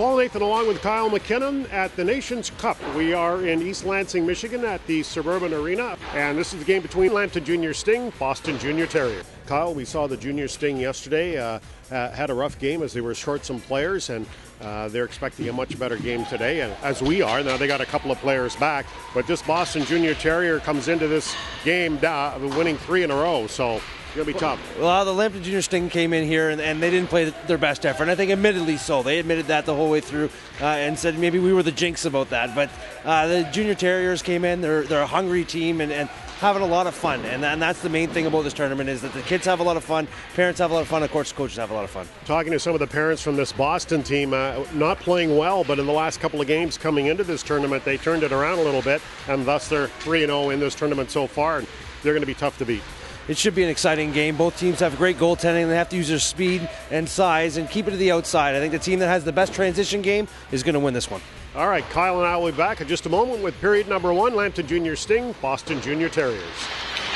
Paul Nathan along with Kyle McKinnon at the Nations Cup. We are in East Lansing, Michigan at the Suburban Arena, and this is the game between Lambton Junior Sting, Boston Junior Terrier. Kyle, we saw the Junior Sting yesterday, had a rough game as they were short some players, and they're expecting a much better game today, and as we are. Now they got a couple of players back, but this Boston Junior Terrier comes into this game winning 3 in a row, so it's going to be tough. Well, the Lambton Junior Sting came in here and they didn't play their best effort. And I think admittedly so. They admitted that the whole way through and said maybe we were the jinx about that. But the Junior Terriers came in. They're a hungry team and having a lot of fun. And that's the main thing about this tournament is that the kids have a lot of fun, parents have a lot of fun, of course coaches have a lot of fun. Talking to some of the parents from this Boston team, not playing well, but in the last couple of games coming into this tournament, they turned it around a little bit, and thus they're 3-0 in this tournament so far, and they're going to be tough to beat. It should be an exciting game. Both teams have great goaltending. They have to use their speed and size and keep it to the outside. I think the team that has the best transition game is going to win this one. All right, Kyle and I will be back in just a moment with period number 1, Lambton Junior Sting, Boston Junior Terriers.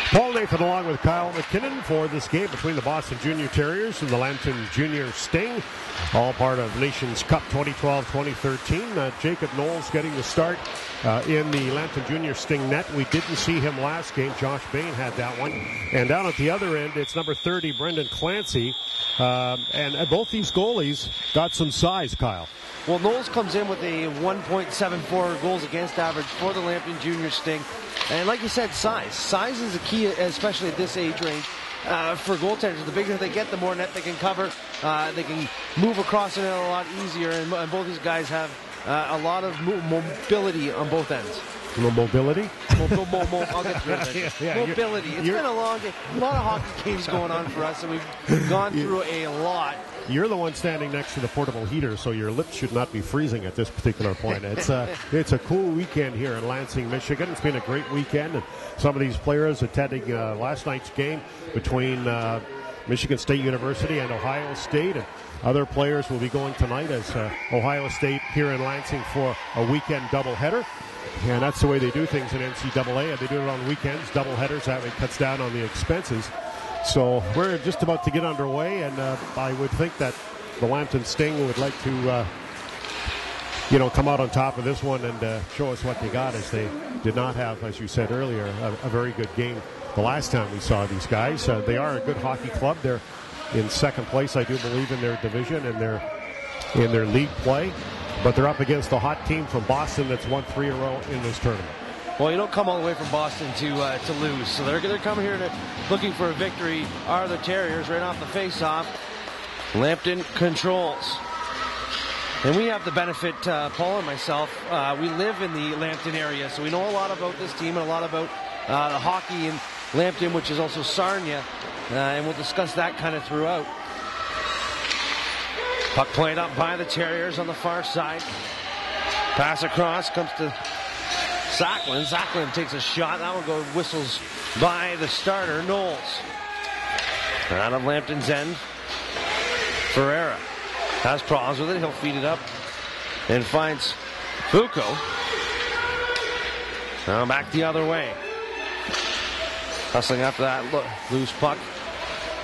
Paul Nathan along with Kyle McKinnon for this game between the Boston Junior Terriers and the Lambton Junior Sting, all part of Nations Cup 2012-2013. Jacob Knowles getting the start in the Lambton Junior Sting net. We didn't see him last game. Josh Bain had that one. And down at the other end, it's number 30, Brendan Clancy. And both these goalies got some size, Kyle. Well, Knowles comes in with a 1.74 goals against average for the Lambton Junior Sting. And like you said, size. Size is a key, especially at this age range, for goaltenders. The bigger they get, the more net they can cover. They can move across the net a lot easier. And both these guys have a lot of mobility on both ends. Mobility? I'll get through it. Yeah, mobility. It's been a long game. A lot of hockey games going on for us, and we've gone through a lot. You're the one standing next to the portable heater, so your lips should not be freezing at this particular point. It's a cool weekend here in Lansing, Michigan. It's been a great weekend, and some of these players attending last night's game between Michigan State University and Ohio State, and other players will be going tonight as Ohio State here in Lansing for a weekend doubleheader. And that's the way they do things in NCAA, and they do it on weekends, doubleheaders. That way it cuts down on the expenses. So we're just about to get underway, and I would think that the Lambton Sting would like to, come out on top of this one and show us what they got, as they did not have, as you said earlier, a very good game the last time we saw these guys. They are a good hockey club. They're in second place, I do believe, in their division and in their league play. But they're up against a hot team from Boston that's won 3 in a row in this tournament. Well, you don't come all the way from Boston to lose. So they're coming here looking for a victory. Are the Terriers right off the face-off. Lambton controls. And we have the benefit, Paul and myself, we live in the Lambton area, so we know a lot about this team and a lot about the hockey in Lambton, which is also Sarnia. And we'll discuss that kind of throughout. Puck played up by the Terriers on the far side. Pass across, comes to Zachlin. Zachlin takes a shot. That one whistles by the starter, Knowles. Out of Lambton's end, Ferreira has problems with it. He'll feed it up and finds Fuco. Now back the other way. Hustling after that loose puck.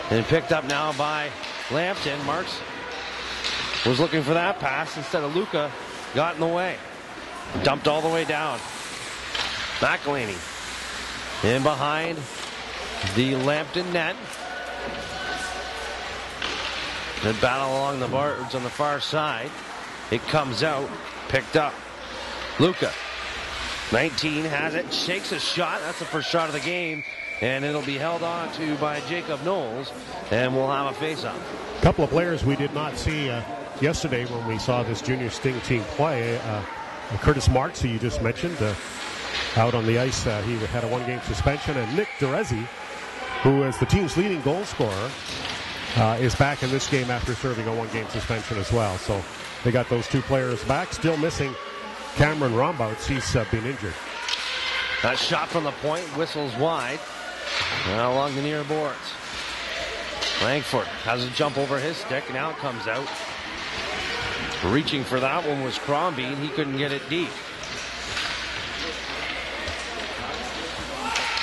And picked up now by Lambton. Marks was looking for that pass. Instead of Luca, got in the way. Dumped all the way down. McElhaney in behind the Lambton net. Good battle along the boards on the far side. It comes out, picked up. Luca, 19, has it, shakes a shot. That's the first shot of the game, and it'll be held on to by Jacob Knowles, and we'll have a face-off. A couple of players we did not see yesterday when we saw this Junior Sting team play. Curtis Marks, who you just mentioned, out on the ice. He had a one-game suspension. And Nick Derezi, who is the team's leading goal scorer, is back in this game after serving a one-game suspension as well. So they got those two players back. Still missing Cameron Rombouts. He's been injured. That shot from the point whistles wide along the near boards. Langford has a jump over his stick. Now it comes out. Reaching for that one was Crombie, and he couldn't get it deep.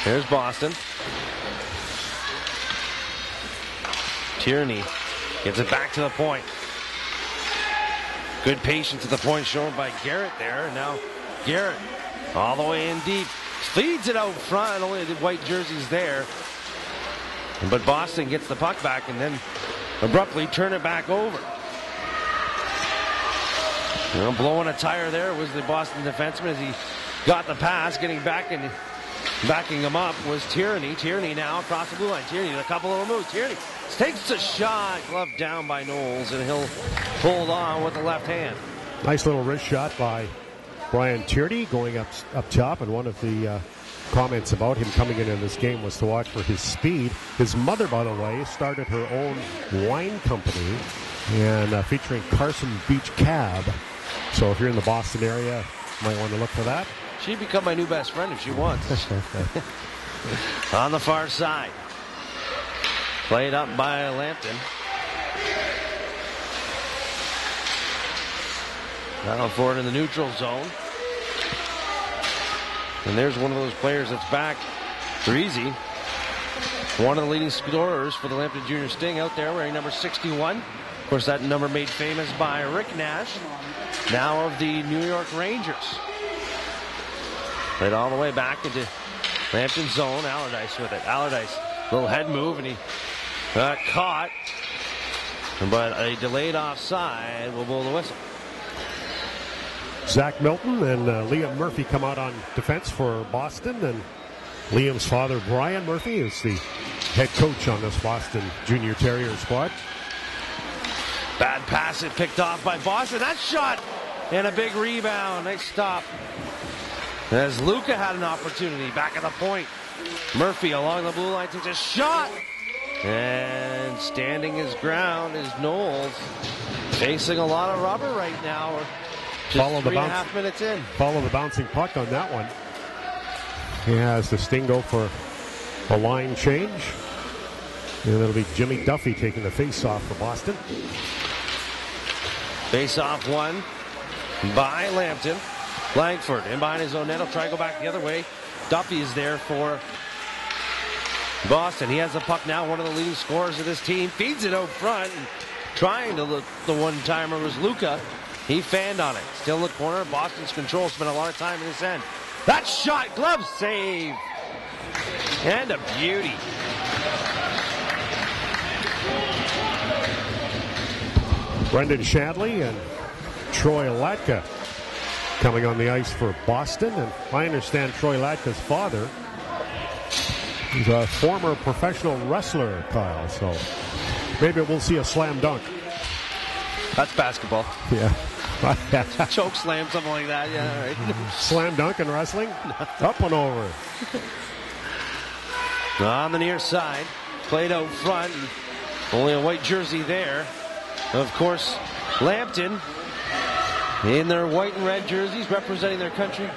Here's Boston. Tierney gets it back to the point. Good patience at the point shown by Garrett there. And now Garrett all the way in deep. Feeds it out front. Only the white jerseys there. But Boston gets the puck back and then abruptly turn it back over. You know, blowing a tire there was the Boston defenseman as he got the pass. Getting back and backing him up was Tierney. Tierney now across the blue line. Tierney with a couple of moves. Tierney takes a shot. Glove down by Knowles, and he'll hold on with the left hand. Nice little wrist shot by Brian Tierney going up top. And one of the comments about him coming into this game was to watch for his speed. His mother, by the way, started her own wine company and featuring Carson Beach Cab. So if you're in the Boston area, you might want to look for that. She'd become my new best friend if she wants. On the far side. Played up by Lampton. Now forward in the neutral zone. And there's one of those players that's back. Breezy. One of the leading scorers for the Lampton Junior Sting out there wearing number 61. Of course, that number made famous by Rick Nash, now of the New York Rangers. Played all the way back into Lampton zone. Allardyce with it. Allardyce, little head move, and he got caught. But a delayed offside will blow the whistle. Zach Milton and Liam Murphy come out on defense for Boston, and Liam's father, Brian Murphy, is the head coach on this Boston Junior Terrier squad. Bad pass, it picked off by Boston. That shot and a big rebound. Nice stop. As Luca had an opportunity back at the point. Murphy along the blue line takes a shot. And standing his ground is Knowles. Facing a lot of rubber right now. Just 3.5 minutes in. Follow the bouncing puck on that one. He has the Sting go for a line change. And it'll be Jimmy Duffy taking the face-off for Boston. Face-off one by Lampton. Langford in behind his own net. He'll try to go back the other way. Duffy is there for Boston. He has the puck now. One of the leading scorers of this team. Feeds it out front. And trying to look the one-timer was Luca. He fanned on it. Still in the corner. Boston's control spent a lot of time in this end. That shot. Glove save. And a beauty. Brendan Shadley and Troy Latka coming on the ice for Boston. And I understand Troy Latka's father is a former professional wrestler, Kyle. So maybe we'll see a slam dunk. That's basketball. Yeah. Choke slam, something like that. Yeah, right. Slam dunk in wrestling? Up and over. On the near side. Played out front. Only a white jersey there. Of course, Lampton in their white and red jerseys representing their country,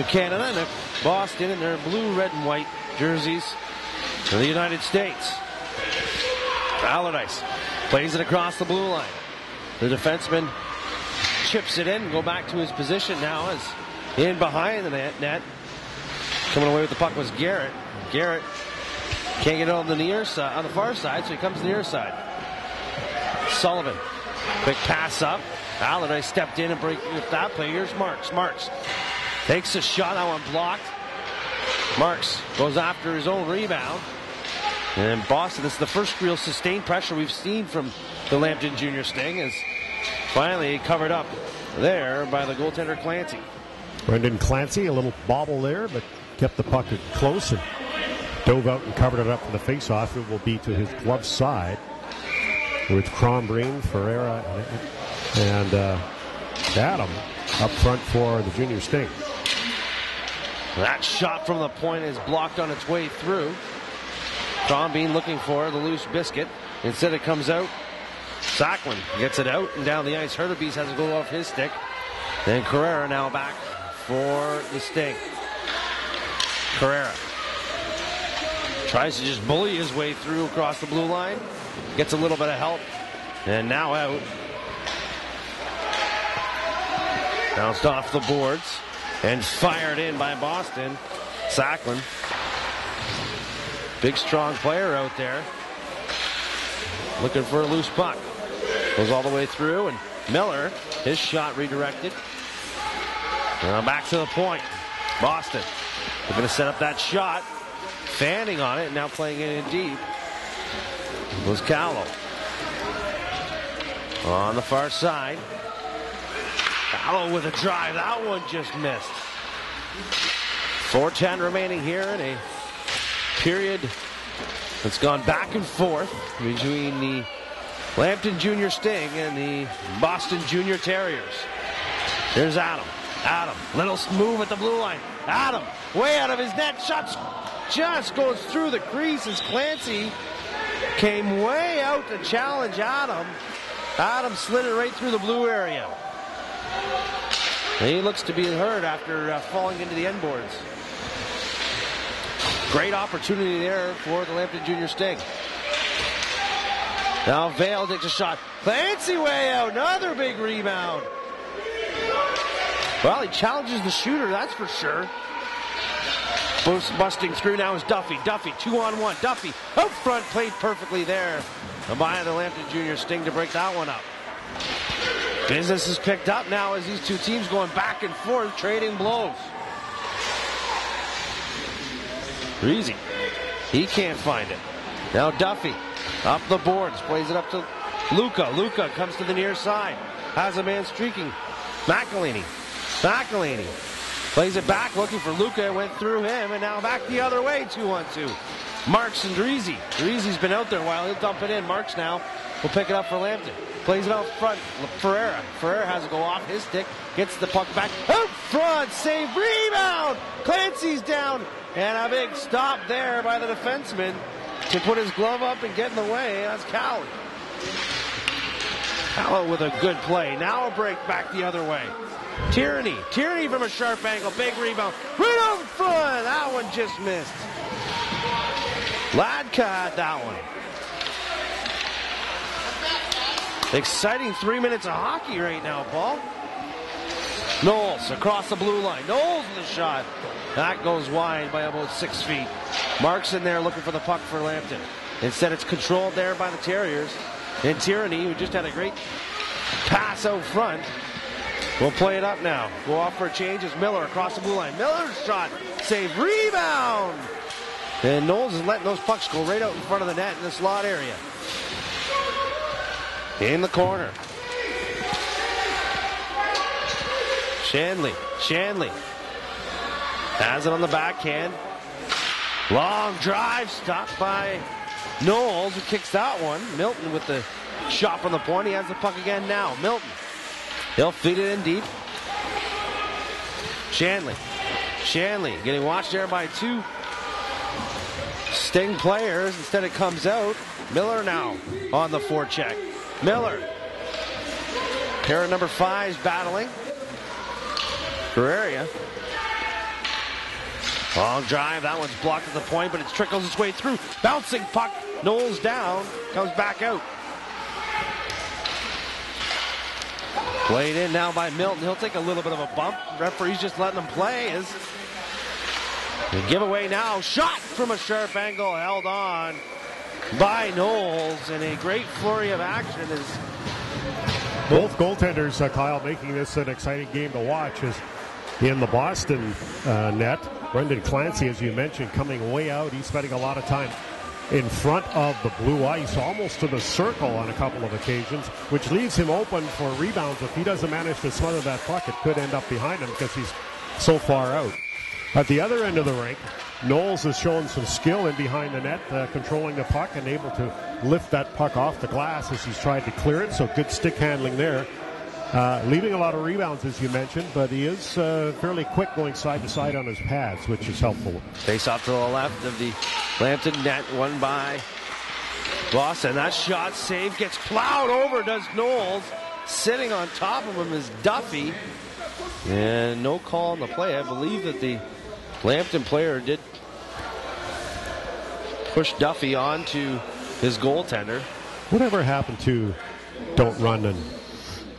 Canada, and Boston in their blue, red, and white jerseys for the United States. Allardyce plays it across the blue line. The defenseman chips it in, go back to his position now as in behind the net. Coming away with the puck was Garrett. Garrett can't get it on the near side, on the far side, so he comes to the near side. Sullivan, quick pass up. Allardyce stepped in and break with that play. Here's Marks. Marks takes a shot. That one blocked. Marks goes after his own rebound. And Boston, this is the first real sustained pressure we've seen from the Lampton Junior Sting, is finally covered up there by the goaltender Clancy. Brendan Clancy, a little bobble there, but kept the puck close and dove out and covered it up for the face-off. It will be to his glove side with Crombreen, Ferreira, and Adam up front for the Junior Sting. That shot from the point is blocked on its way through. Crombreen looking for the loose biscuit. Instead it comes out. Sacklin gets it out and down the ice. Hurtubise has to go off his stick. Then Carrera now back for the Sting. Carrera tries to just bully his way through across the blue line. Gets a little bit of help. And now out. Bounced off the boards and fired in by Boston. Sacklin. Big strong player out there. Looking for a loose puck. Goes all the way through and Miller, his shot redirected. Back to the point. Boston, they're going to set up that shot. Fanning on it, now playing it in deep. Was Callow. On the far side. Callow with a drive. That one just missed. 4:10 remaining here in a period that's gone back and forth between the Lambton Junior Sting and the Boston Junior Terriers. Here's Adam. Adam, little move at the blue line. Adam, way out of his net. Shots just goes through the crease as Clancy came way out to challenge Adam. Adam slid it right through the blue area. He looks to be hurt after falling into the end boards. Great opportunity there for the Lambton Junior Sting. Now Vale takes a shot. Clancy way out. Another big rebound. Well, he challenges the shooter, that's for sure. Busting through now is Duffy. Duffy, 2-on-1. Duffy out front, played perfectly there by the Lambton Junior Sting to break that one up. Business is picked up now as these two teams going back and forth, trading blows. Easy. He can't find it. Now Duffy up the boards, plays it up to Luca. Luca comes to the near side. Has a man streaking. McElhaney plays it back, looking for Luca. It went through him, and now back the other way, 2-on-2. Marks and Dreezy. Dreezy's been out there a while. He'll dump it in. Marks now will pick it up for Lambton. Plays it out front. Ferreira has to go off his stick. Gets the puck back. Out front. Save. Rebound. Clancy's down. And a big stop there by the defenseman to put his glove up and get in the way. That's Cowley. Cowley with a good play. Now a break back the other way. Tierney from a sharp angle. Big rebound. Right out front. That one just missed. Ladka had that one. Exciting 3 minutes of hockey right now, Paul. Knowles across the blue line. Knowles with a shot. That goes wide by about 6 feet. Marks in there looking for the puck for Lambton. Instead, it's controlled there by the Terriers. And Tierney, who just had a great pass out front, will play it up now. Go off for a change as Miller across the blue line. Miller's shot. Save. Rebound. And Knowles is letting those pucks go right out in front of the net in the slot area. In the corner. Shanley has it on the backhand. Long drive stopped by Knowles, who kicks that one. Milton with the shot from the point. He has the puck again now. Milton. He'll feed it in deep. Shanley getting watched there by two Sting players. Instead it comes out. Miller now on the forecheck. Miller. Pair of number 5s battling. Ferreira. Long drive. That one's blocked at the point, but it trickles its way through. Bouncing puck. Knowles down. Comes back out. Played in now by Milton. He'll take a little bit of a bump. Referee's just letting him play. The giveaway now. Shot from a sharp angle. Held on by Knowles. And a great flurry of action is both goaltenders, Kyle, making this an exciting game to watch. Is in the Boston net. Brendan Clancy, as you mentioned, coming way out. He's spending a lot of time in front of the blue ice, almost to the circle on a couple of occasions, which leaves him open for rebounds. If he doesn't manage to smother that puck, it could end up behind him because he's so far out. At the other end of the rink, Knowles has shown some skill in behind the net, controlling the puck and able to lift that puck off the glass as he's tried to clear it, so good stick handling there. Leaving a lot of rebounds, as you mentioned, but he is fairly quick going side to side on his pads, which is helpful. Face off to the left of the Lambton net, won by Boston. That shot save gets plowed over, does Knowles. Sitting on top of him is Duffy. And no call on the play. I believe that the Lambton player did push Duffy onto his goaltender. Whatever happened to don't run and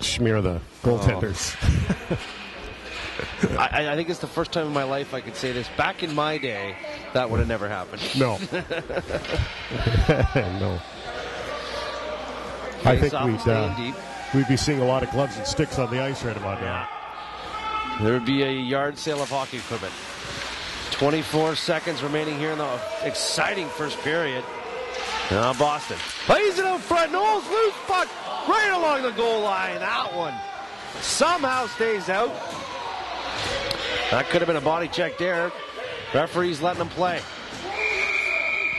smear the goaltenders? I think it's the first time in my life I could say this. Back in my day, that would have never happened. No. No. I think we'd be seeing a lot of gloves and sticks on the ice right about now. There would be a yard sale of hockey equipment. 24 seconds remaining here in the exciting first period. Now Boston plays it out front. Knowles loose puck right along the goal line. That one somehow stays out. That could have been a body check there. Referee's letting them play.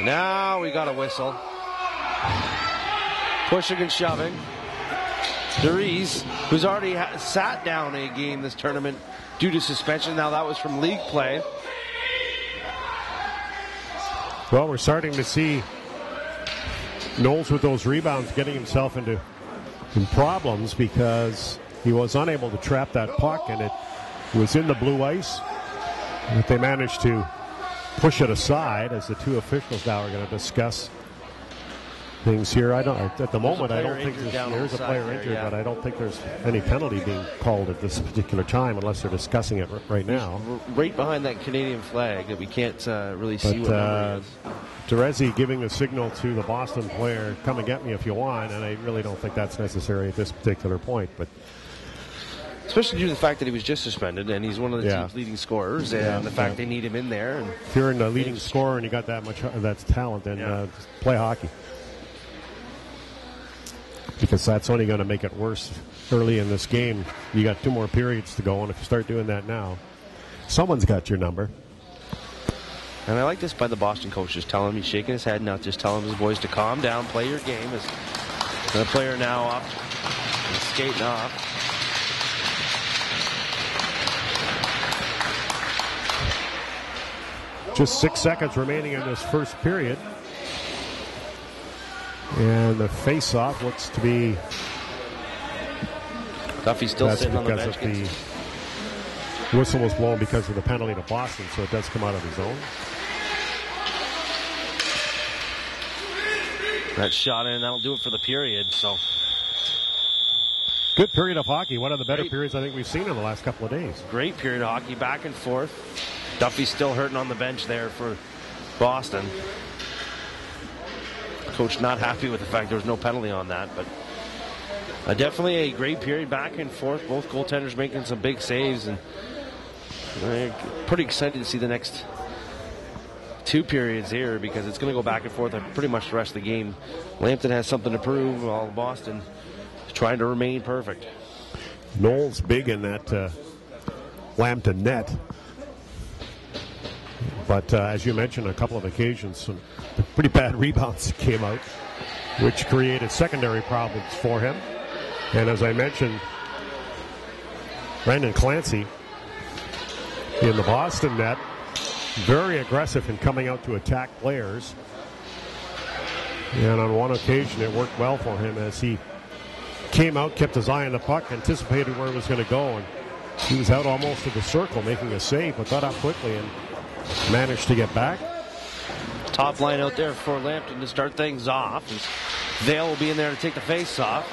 Now we got a whistle. Pushing and shoving. DeRees, who's already sat down a game this tournament due to suspension. Now that was from league play. Well, we're starting to see Knowles with those rebounds getting himself into some problems because he was unable to trap that puck, and it was in the blue ice. But they managed to push it aside, as the two officials now are going to discuss things here. At the moment, I don't think there's a player injured, but I don't think there's any penalty being called at this particular time unless they're discussing it right now. Right behind that Canadian flag that we can't really see what number it is. Terezi giving the signal to the Boston player, come and get me if you want, and I really don't think that's necessary at this particular point. But especially due to the fact that he was just suspended, and he's one of the team's leading scorers, and the fact they need him in there. And if you're in the leading scorer and you got that much that's talent, then play hockey. Because that's only going to make it worse early in this game. You got 2 more periods to go, and if you start doing that now, someone's got your number. And I like this by the Boston coach, just telling him, he's shaking his head now, just telling his boys to calm down, play your game. As the player now up and skating off. Just 6 seconds remaining in this first period. And the face-off looks to be... Duffy's still sitting on the bench. The whistle was blown because of the penalty to Boston, so it does come out of his zone. That shot in, that'll do it for the period. So good period of hockey. One of the better periods I think we've seen in the last couple of days. Great period of hockey, back and forth. Duffy's still hurting on the bench there for Boston. Coach not happy with the fact there was no penalty on that, but definitely a great period, back and forth. Both goaltenders making some big saves, and pretty excited to see the next 2 periods here, because it's going to go back and forth pretty much the rest of the game. Lambton has something to prove, while Boston is trying to remain perfect. Knowles big in that Lambton net. But as you mentioned, a couple of occasions, some pretty bad rebounds came out, which created secondary problems for him. And as I mentioned, Brandon Clancy in the Boston net, very aggressive in coming out to attack players. And on one occasion, it worked well for him as he came out, kept his eye on the puck, anticipated where it was going to go, and he was out almost to the circle making a save, but got up quickly and managed to get back. Top line out there for Lambton to start things off. Vail will be in there to take the face off.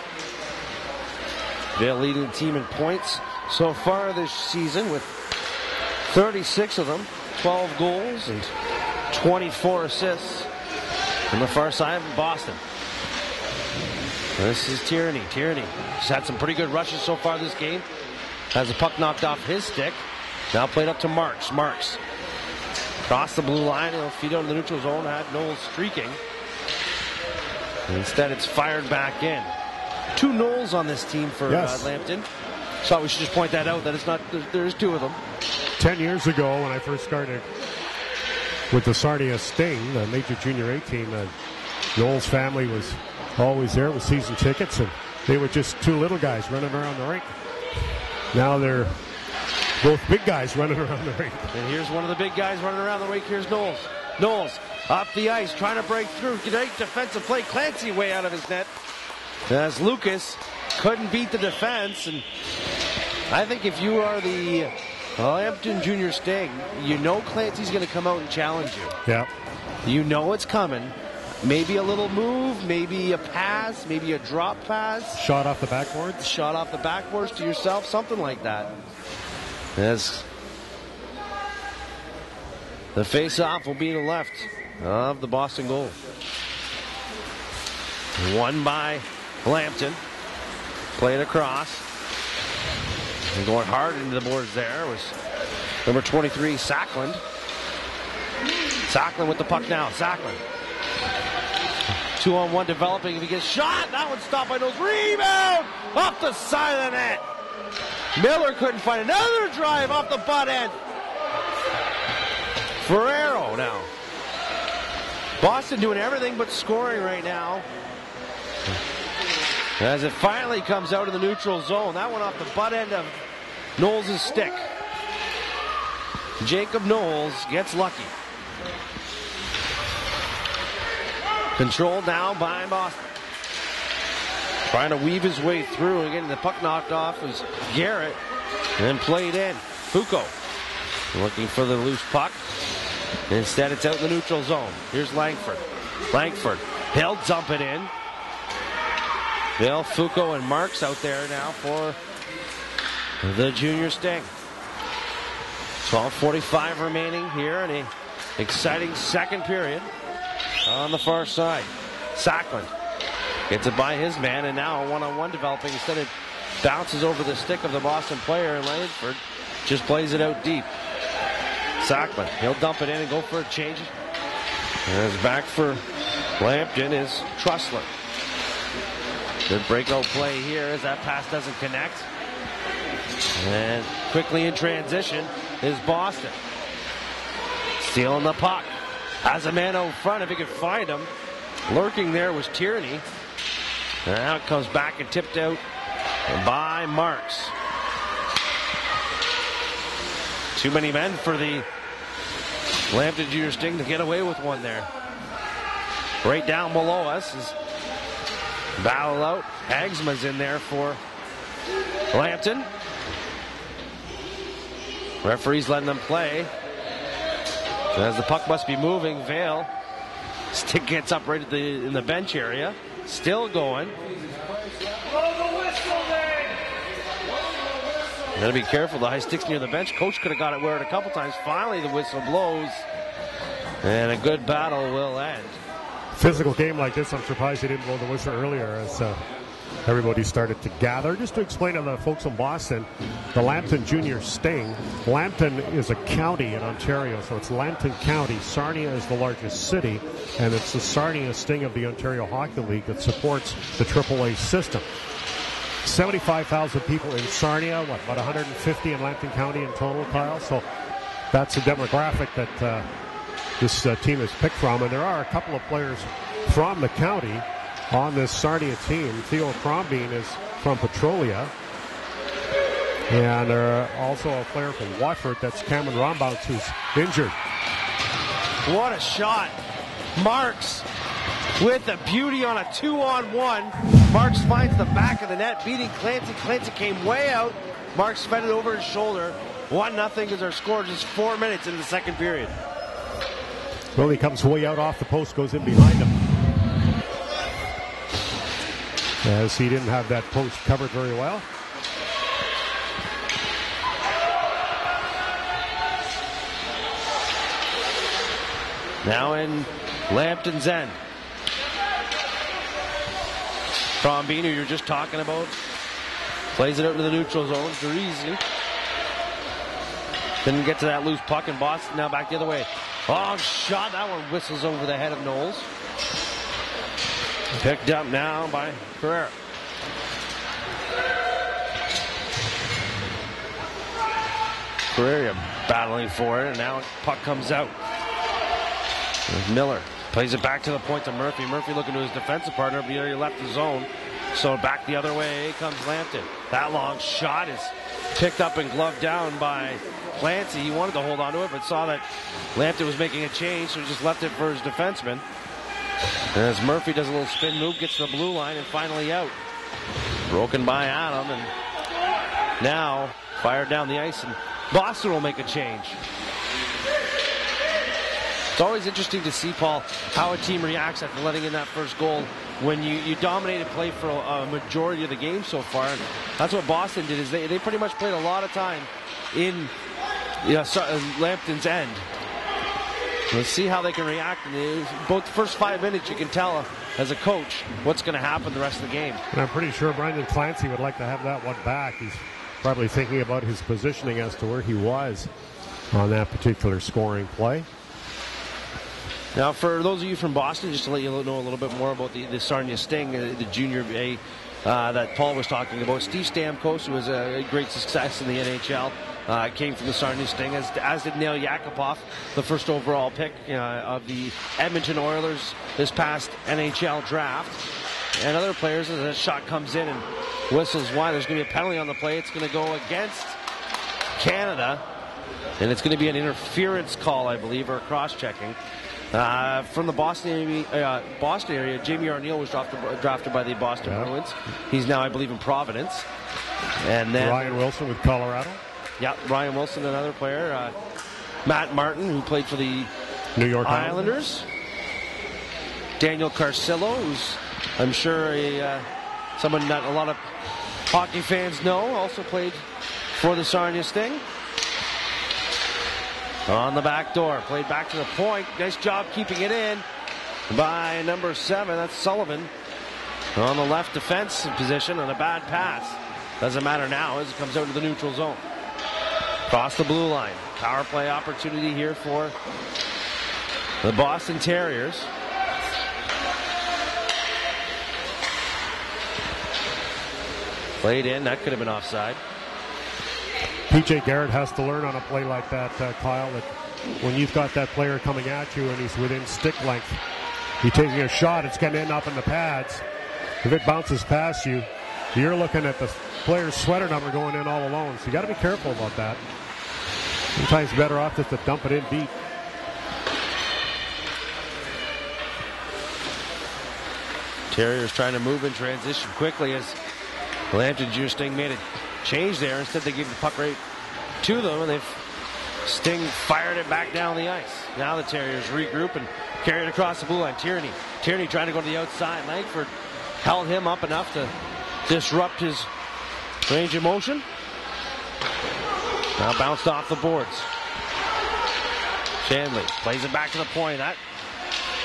Vail leading the team in points so far this season with 36 of them, 12 goals and 24 assists. On the far side of Boston, this is Tierney. Tierney has had some pretty good rushes so far this game. Has the puck knocked off his stick. Now played up to Marks. Marks across the blue line. He'll feed out of the neutral zone. Had Knowles streaking. And instead, it's fired back in. 2 Knowles on this team for Lambton. So we should just point that out, that it's not. There's 2 of them. 10 years ago, when I first started with the Sarnia Sting, the Major Junior A team, Knowles' family was always there with season tickets, and they were just 2 little guys running around the rink. Now they're both big guys running around the rink. And here's one of the big guys running around the rink. Here's Knowles. Knowles up the ice, trying to break through. Great defensive play. Clancy way out of his net. As Lucas couldn't beat the defense. And I think if you are the Lambton Junior Sting, you know Clancy's going to come out and challenge you. Yeah. You know it's coming. Maybe a little move, maybe a pass, maybe a drop pass. Shot off the backboards? Shot off the backboards to yourself, something like that. As the face-off will be to the left of the Boston goal. Won by Lambton. Play it across. And going hard into the boards there was number 23, Sackland. Sackland with the puck now. Sackland. 2-on-1 developing. If he gets shot, that one's stopped by Knowles. Rebound! Off the side of the net. Miller couldn't find another drive off the butt end. Ferrero now. Boston doing everything but scoring right now. As it finally comes out of the neutral zone. That one off the butt end of Knowles' stick. Jacob Knowles gets lucky. Controlled now by Boston. Trying to weave his way through. Again, the puck knocked off was Garrett. And then played in. Foucault looking for the loose puck. Instead, it's out in the neutral zone. Here's Langford. Langford. He'll dump it in. Bill, Foucault, and Marks out there now for the Junior Sting. 12:45 remaining here in an exciting second period on the far side. Sackland gets it by his man, and now a one-on-one developing. Instead, it bounces over the stick of the Boston player, and Langford just plays it out deep. Sackland, he'll dump it in and go for a change. And it's back for Lampton is Trussler. Good breakout play here as that pass doesn't connect. And quickly in transition is Boston. Stealing the puck. Has a man out front if he could find him. Lurking there was Tierney. And now it comes back and tipped out by Marks. Too many men for the Lambton Junior Sting to get away with one there. Right down below us is battle out. Hagsman's in there for Lambton. Referee's letting them play. As the puck must be moving, Vale. Stick gets up right at in the bench area. Still going. Gotta be careful. The high stick's near the bench. Coach could have got it where it a couple times. Finally, the whistle blows. And a good battle will end. Physical game like this, I'm surprised they didn't blow the whistle earlier as everybody started to gather. Just to explain to the folks in Boston, the Lambton Junior Sting. Lambton is a county in Ontario, so it's Lambton County. Sarnia is the largest city, and it's the Sarnia Sting of the Ontario Hockey League that supports the AAA system. 75,000 people in Sarnia, about 150 in Lambton County in total, Kyle. So that's a demographic that this team is picked from, and there are a couple of players from the county on this Sarnia team. Theo Crombine is from Petrolia, and also a player from Watford, that's Cameron Rombounce, who's injured. What a shot. Marks with the beauty on a 2-on-1. Marks finds the back of the net, beating Clancy. Clancy came way out. Marks fed it over his shoulder. 1-0 is our score, just 4 minutes in the second period. Well, he comes way out off the post, goes in behind him. As he didn't have that post covered very well. Now in Lambton's end. Trombine, who you're just talking about, plays it out into the neutral zone. Easy. Didn't get to that loose puck, and Boston now back the other way. Long shot. That one whistles over the head of Knowles. Picked up now by Carrera. Carrera battling for it, and now puck comes out. There's Miller. Plays it back to the point to Murphy. Murphy looking to his defensive partner, but he left the zone. So back the other way comes Lampton. That long shot is picked up and gloved down by Clancy. He wanted to hold on to it, but saw that Lampton was making a change, so he just left it for his defenseman. And as Murphy does a little spin move, gets to the blue line and finally out. Broken by Adam, and now fired down the ice, and Boston will make a change. It's always interesting to see, Paul, how a team reacts after letting in that first goal when you dominated play for a majority of the game so far. And that's what Boston did, is they pretty much played a lot of time in Lambton's end. Let's see how they can react. In both the first 5 minutes, you can tell as a coach, what's going to happen the rest of the game. And I'm pretty sure Brendan Clancy would like to have that one back. He's probably thinking about his positioning as to where he was on that particular scoring play. Now, for those of you from Boston, just to let you know a little bit more about the Sarnia Sting, the junior A that Paul was talking about. Steve Stamkos, who was a great success in the NHL, came from the Sarnia Sting, as did Nail Yakupov, the first overall pick of the Edmonton Oilers this past NHL draft. And other players, as a shot comes in and whistles wide, there's going to be a penalty on the play. It's going to go against Canada, and it's going to be an interference call, I believe, or cross-checking. From the Boston area, Jamie Arneal was drafted by the Boston Bruins. He's now, I believe, in Providence. And then Ryan Wilson with Colorado. Yeah, Ryan Wilson, another player. Matt Martin, who played for the New York Islanders. Daniel Carcillo, who's, I'm sure, someone that a lot of hockey fans know, also played for the Sarnia Sting. On the back door, played back to the point. Nice job keeping it in by number 7. That's Sullivan on the left defensive position on a bad pass. Doesn't matter now as it comes out to the neutral zone. Across the blue line. Power play opportunity here for the Boston Terriers. Played in. That could have been offside. PJ Garrett has to learn on a play like that, Kyle, that when you've got that player coming at you and he's within stick length, you're taking a shot, it's going to end up in the pads. If it bounces past you, you're looking at the player's sweater number going in all alone. So you got to be careful about that. Sometimes better off just to dump it in deep. Terriers trying to move in transition quickly as Lambton Junior Sting made a change there. Instead, they gave the puck right to them, and Sting fired it back down the ice. Now the Terriers regroup and carry it across the blue line. Tierney trying to go to the outside. Langford held him up enough to disrupt his range of motion. Now bounced off the boards. Shanley plays it back to the point. That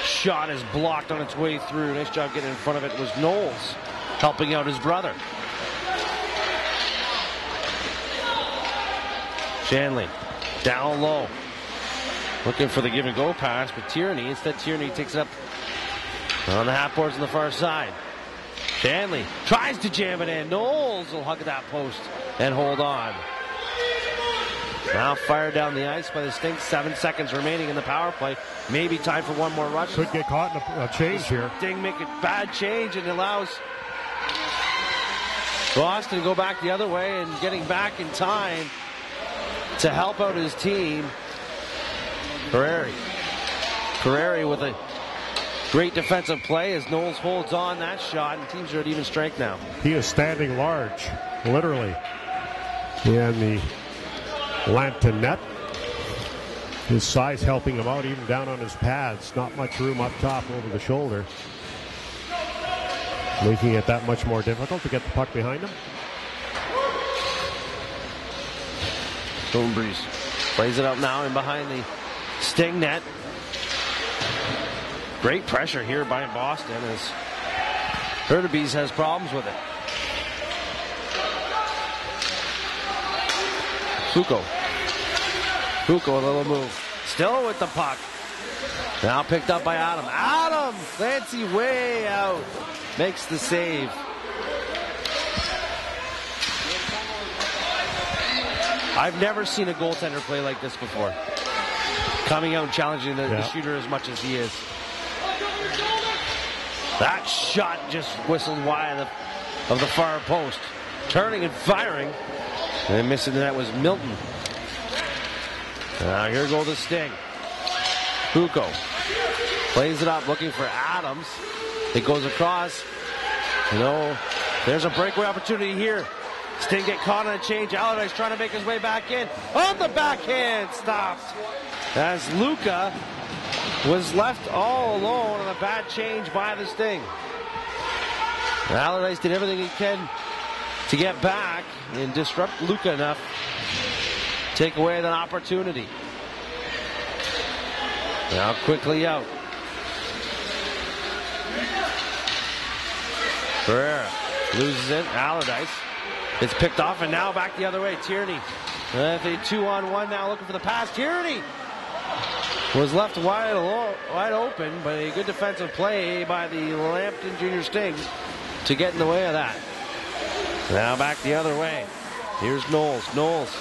shot is blocked on its way through. Nice job getting in front of it. It was Knowles helping out his brother. Shanley down low, looking for the give and go pass, but Tierney, instead Tierney takes it up on the half boards on the far side. Shanley tries to jam it in. Knowles will hug that post and hold on. Now fired down the ice by the Sting. 7 seconds remaining in the power play. Maybe time for one more rush. Could get caught in a change here. Sting make a bad change and allows Boston to go back the other way, and getting back in time to help out his team. Carreri with a great defensive play as Knowles holds on that shot, and teams are at even strength now. He is standing large, literally, in the Lambton net. His size helping him out even down on his pads. Not much room up top over the shoulder, making it that much more difficult to get the puck behind him. Breeze plays it up now and behind the Sting net. Great pressure here by Boston as Hurtubise has problems with it. Fuko, a little move. Still with the puck. Now picked up by Adam. Adam! Clancy way out. Makes the save. I've never seen a goaltender play like this before. Coming out and challenging the shooter as much as he is. That shot just whistled wide of the far post. Turning and firing. And missing the net was Milton. Now here goes the Sting. Fuko plays it up, looking for Adams. It goes across. There's a breakaway opportunity here. Sting get caught on a change. Allardyce trying to make his way back in. On the backhand, stopped. As Luka was left all alone on a bad change by the Sting. Allardyce did everything he can to get back and disrupt Luka enough. Take away that opportunity. Now quickly out. Ferreira loses it. Allardyce. It's picked off, and now back the other way. Tierney. A 2-on-1 now, looking for the pass. Tierney was left wide open, but a good defensive play by the Lambton Junior Stings to get in the way of that. Now back the other way. Here's Knowles. Knowles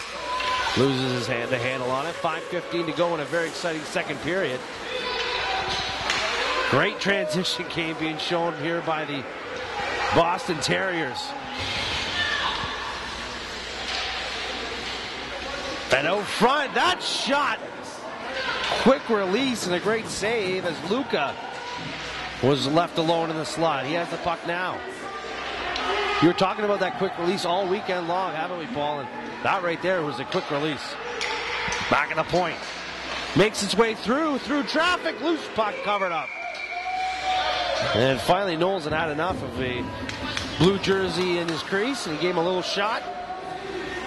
loses the handle on it. 5:15 to go in a very exciting second period. Great transition game being shown here by the Boston Terriers. And out front, that shot. Quick release and a great save as Luca was left alone in the slot. He has the puck now. You were talking about that quick release all weekend long, haven't we, Paul? And that right there was a quick release. Back at the point. Makes its way through traffic. Loose puck covered up. And finally, Knowles had enough of a blue jersey in his crease, and he gave him a little shot.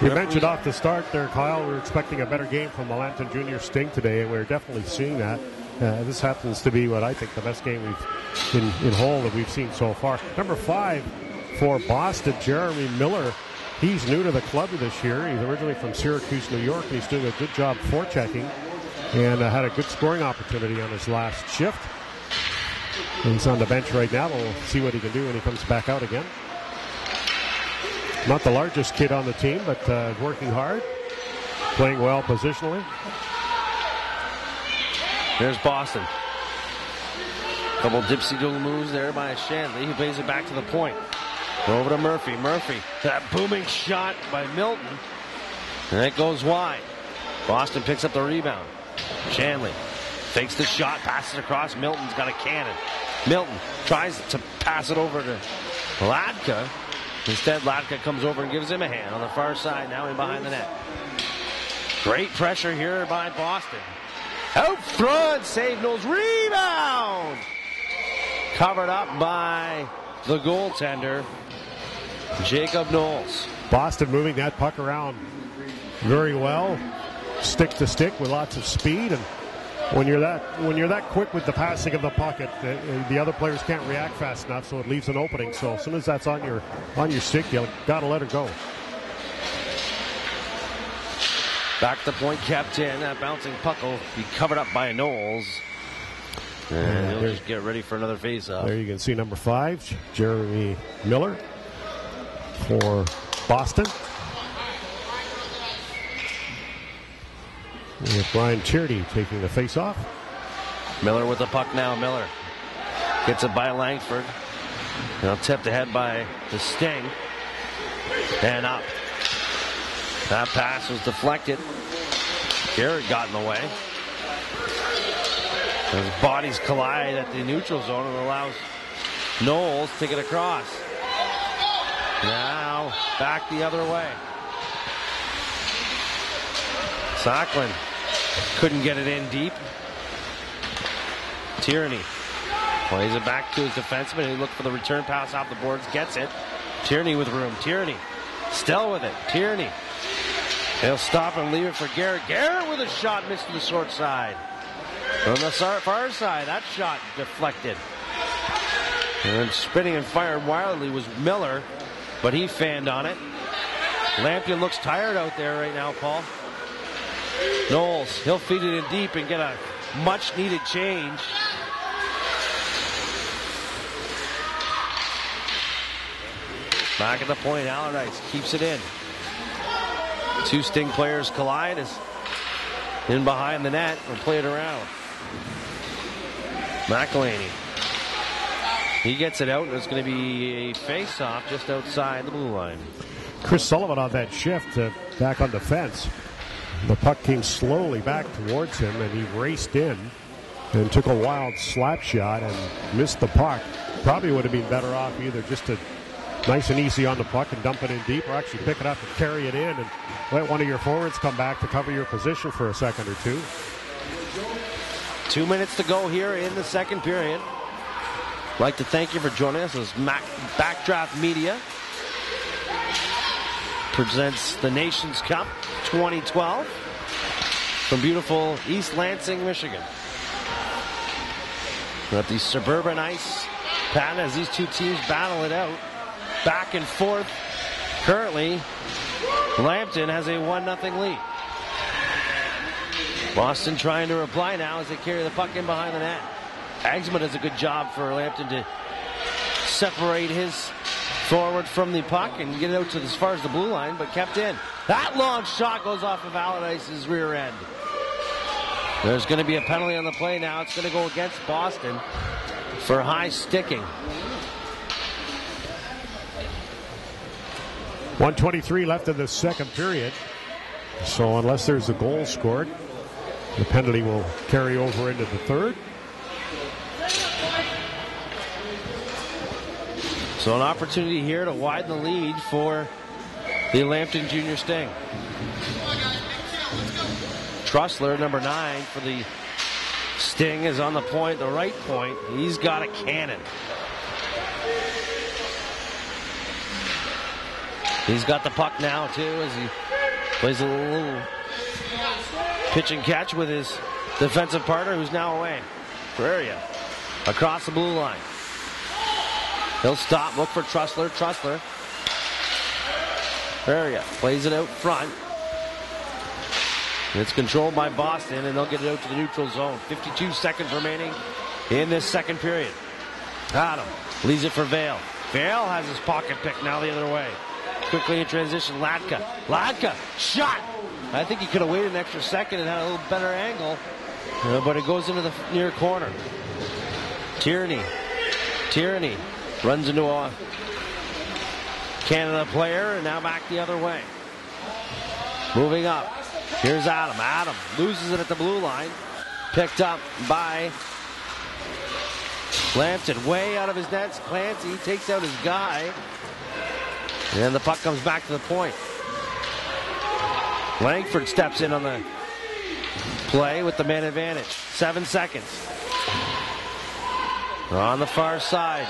You mentioned off the start there, Kyle, we were expecting a better game from the Lambton Junior Sting today, and we're definitely seeing that. This happens to be what I think the best game we've in whole that we've seen so far. Number 5 for Boston, Jeremy Miller. He's new to the club this year. He's originally from Syracuse, New York, and he's doing a good job forechecking and had a good scoring opportunity on his last shift. And he's on the bench right now. We'll see what he can do when he comes back out again. Not the largest kid on the team, but working hard, playing well positionally. There's Boston. Couple dipsy-doodle moves there by Shanley. He plays it back to the point. Over to Murphy. Murphy. That booming shot by Milton. And it goes wide. Boston picks up the rebound. Shanley fakes the shot, passes across. Milton's got a cannon. Milton tries to pass it over to Latka. Instead, Latka comes over and gives him a hand on the far side, now in behind the net. Great pressure here by Boston. Out front, save Knowles, rebound! Covered up by the goaltender, Jacob Knowles. Boston moving that puck around very well, stick to stick with lots of speed, and when you're that quick with the passing of the puck, the other players can't react fast enough, so it leaves an opening. So as soon as that's on your stick, you got to let it go. Back to point kept in. That bouncing puck will be covered up by Knowles. And he'll just get ready for another face-off. There you can see number 5, Jeremy Miller for Boston. With Brian Tierney taking the face-off. Miller with the puck now. Miller gets it by Langford. Now tipped ahead by the Sting. And up. That pass was deflected. Garrett got in the way. His bodies collide at the neutral zone and allows Knowles to get across. Now back the other way. Sacklin couldn't get it in deep. Tierney plays it back to his defenseman. He looked for the return pass off the boards, gets it. Tierney with room. Tierney still with it. Tierney. He'll stop and leave it for Garrett. Garrett with a shot missed to the short side. On the far side, that shot deflected. And spinning and firing wildly was Miller, but he fanned on it. Lampton looks tired out there right now, Paul. Knowles, he'll feed it in deep and get a much-needed change. Back at the point, Allardyce keeps it in. 2 Sting players collide as in behind the net and play it around. McElhaney. He gets it out, and it's going to be a face-off just outside the blue line. Chris Sullivan on that shift back on defense. The puck came slowly back towards him, and he raced in and took a wild slap shot and missed the puck. Probably would have been better off either just to nice and easy on the puck and dump it in deep, or actually pick it up and carry it in and let one of your forwards come back to cover your position for a second or two. 2 minutes to go here in the second period. I'd like to thank you for joining us as BackDraft Media presents the Nations Cup 2012 from beautiful East Lansing, Michigan. We're at the Suburban Ice Pat, as these two teams battle it out, back and forth. Currently, Lambton has a 1-0 lead. Boston trying to reply now as they carry the puck in behind the net. Agsma does a good job for Lambton to separate his forward from the puck and get it out to as far as the blue line, but kept in. That long shot goes off of Allardyce's rear end. There's going to be a penalty on the play now. It's going to go against Boston for high sticking. 1:23 left in the second period. So unless there's a goal scored, the penalty will carry over into the third. So an opportunity here to widen the lead for the Lambton Junior Sting. Trussler, number 9 for the Sting, is on the point, the right point. He's got a cannon. He's got the puck now, too, as he plays a little pitch and catch with his defensive partner, who's now away. Pereira across the blue line. He'll stop, look for Trussler. Trussler. Pereira plays it out front. It's controlled by Boston, and they'll get it out to the neutral zone. 52 seconds remaining in this second period. Adam leaves it for Vale. Vale has his pocket pick now the other way. Quickly in transition, Latka. Latka, shot! I think he could have waited an extra second and had a little better angle, but it goes into the near corner. Tierney runs into a Canada player, and now back the other way. Moving up. Here's Adam. Adam loses it at the blue line. Picked up by Lambton. Way out of his nets. Clancy takes out his guy. And the puck comes back to the point. Langford steps in on the play with the man advantage. 7 seconds. On the far side.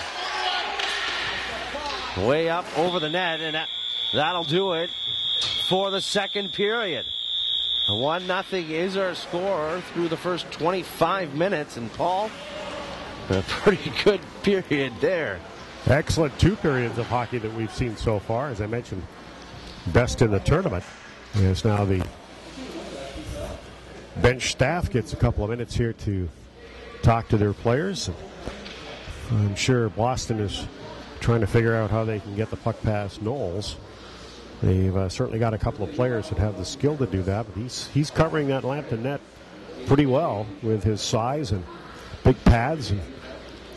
Way up over the net, and that'll do it for the second period. 1-0 is our score through the first 25 minutes, and Paul, a pretty good period there. Excellent 2 periods of hockey that we've seen so far. As I mentioned, best in the tournament. As now the bench staff gets a couple of minutes here to talk to their players. I'm sure Boston is trying to figure out how they can get the puck past Knowles. They've certainly got a couple of players that have the skill to do that, but he's covering that Lambton net pretty well with his size and big pads. And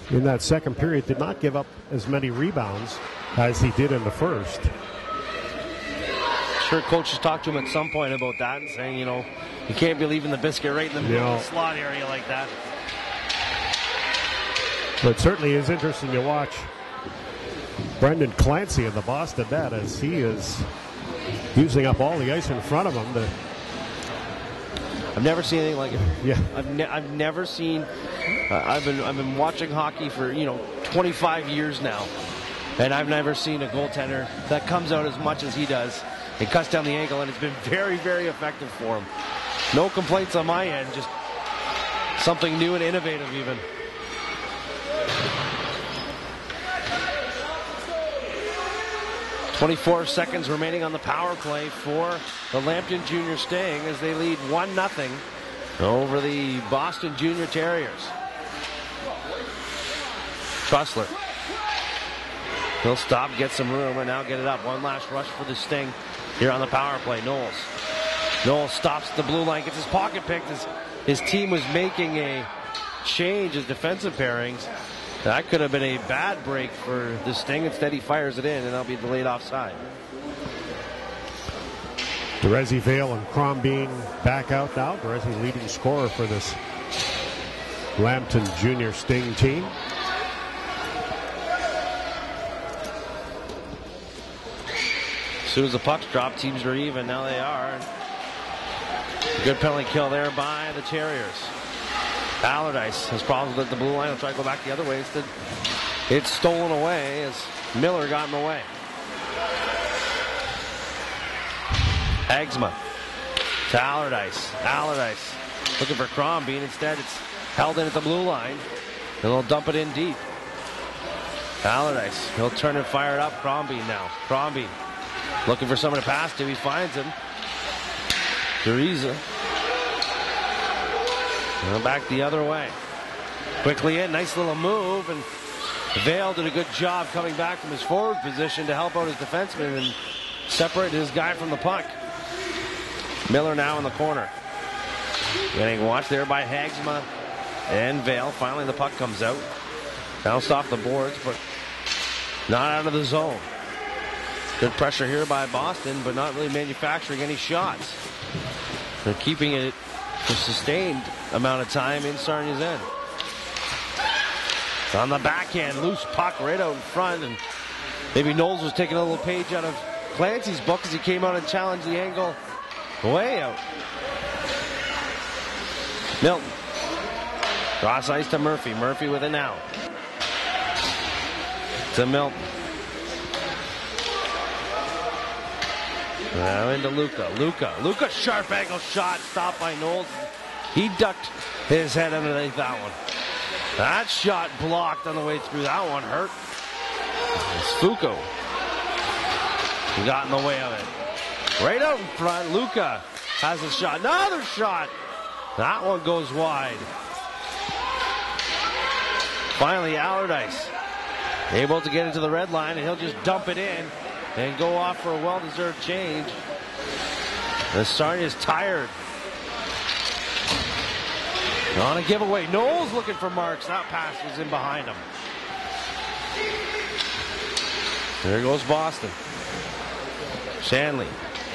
in that second period, did not give up as many rebounds as he did in the first. Sure, coaches talked to him at some point about that and saying, you know, you can't be leaving the biscuit right in the middle of the slot area like that. But it certainly is interesting to watch Brendan Clancy in the Boston net as he is using up all the ice in front of him. I've never seen anything like it. Yeah, I've never seen. I've been watching hockey for 25 years now, and I've never seen a goaltender that comes out as much as he does. It cuts down the ankle, and it's been very, very effective for him. No complaints on my end, just something new and innovative even. .24 seconds remaining on the power play for the Lambton Junior Sting as they lead 1-0 over the Boston Junior Terriers. Trussler. He'll stop, get some room, and now get it up. One last rush for the Sting here on the power play. Knowles stops at the blue line, gets his pocket picked as his team was making a change of defensive pairings. That could have been a bad break for the Sting. Instead, he fires it in, and that'll be delayed offside. Derezi, Vale, and Crombeen back out now. Derezi leading scorer for this Lambton Junior Sting team. As soon as the puck's dropped, teams are even. Now they are. Good penalty kill there by the Terriers. Allardyce has problems with the blue line. He'll try to go back the other way. Instead, it's stolen away as Miller got in the way. Agsma to Allardyce. Allardyce looking for Crombeen. Instead, it's held in at the blue line. And they'll dump it in deep. Allardyce, he'll turn and fire it up. Crombie now. Crombie looking for someone to pass to. He finds him. Teresa. Back the other way. Quickly in, nice little move, and Vale did a good job coming back from his forward position to help out his defenseman and separate his guy from the puck. Miller now in the corner. Getting watched there by Hagsma and Vale. Finally the puck comes out. Bounced off the boards, but not out of the zone. Good pressure here by Boston, but not really manufacturing any shots. They're keeping it for sustained amount of time in Sarnia's end. It's on the backhand, loose puck right out in front, and maybe Knowles was taking a little page out of Clancy's book as he came out and challenged the angle way out. Milton. Cross ice to Murphy. Murphy with it now. To Milton. Now into Luca. Luca, sharp angle shot, stopped by Knowles. He ducked his head underneath that one. That shot blocked on the way through. That one hurt. It's Fuko. He got in the way of it. Right out in front, Luca has a shot. Another shot. That one goes wide. Finally, Allardyce able to get into the red line, and he'll just dump it in and go off for a well-deserved change. The Sarnia's tired. On a giveaway. Knowles looking for marks. That pass was in behind him. There goes Boston. Shanley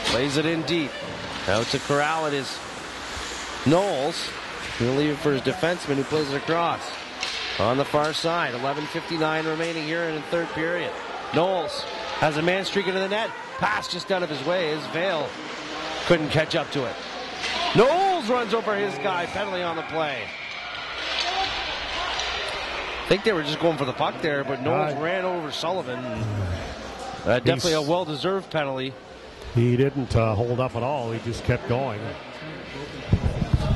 plays it in deep. Out to corral it is Knowles. He'll leave it for his defenseman who plays it across. On the far side. 11:59 remaining here in the third period. Knowles has a man streaking to the net. Pass just out of his way as Vale couldn't catch up to it. Knowles runs over his guy. Penalty on the play. I think they were just going for the puck there, but Knowles ran over Sullivan. Definitely a well-deserved penalty. He didn't hold up at all. He just kept going.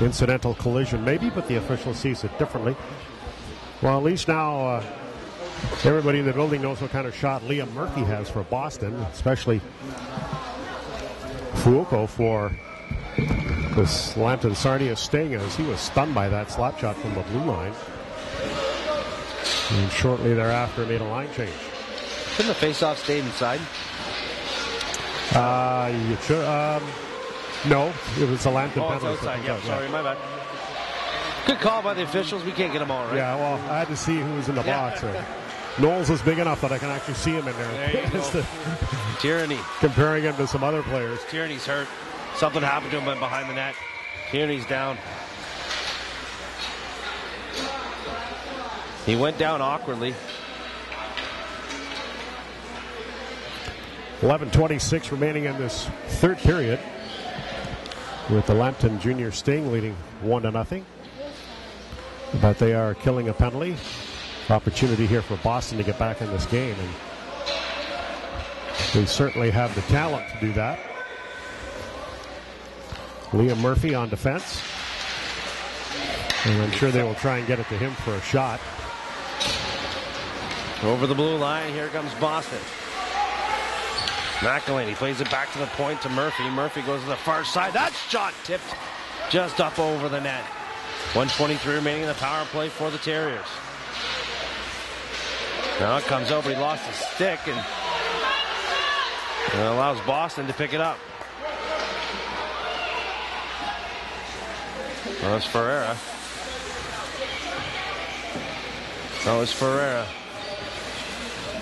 Incidental collision maybe, but the official sees it differently. Well, at least now everybody in the building knows what kind of shot Liam Murphy has for Boston, especially Fuoco for this Lambton Sarnia Sting, as he was stunned by that slap shot from the blue line. And shortly thereafter made a line change. Couldn't the face-off stay inside? You should. No, it was a Lambton penalty. It's outside. Yeah, sorry, my bad. Good call by the officials. We can't get them all right. Yeah, well, I had to see who was in the box. Knowles is big enough that I can actually see him in there. There you go. Tierney. Comparing him to some other players. Tierney's hurt. Something happened to him behind the net. Tierney's down. He went down awkwardly. 11:26 remaining in this third period, with the Lambton Junior Sting leading 1-0. But they are killing a penalty. Opportunity here for Boston to get back in this game, and they certainly have the talent to do that. Liam Murphy on defense, and I'm sure they will try and get it to him for a shot. Over the blue line, here comes Boston. McElhaney plays it back to the point to Murphy. Murphy goes to the far side. That shot tipped just up over the net. 1:23 remaining in the power play for the Terriers. Now it comes over. He lost his stick, and it allows Boston to pick it up. That was Ferreira.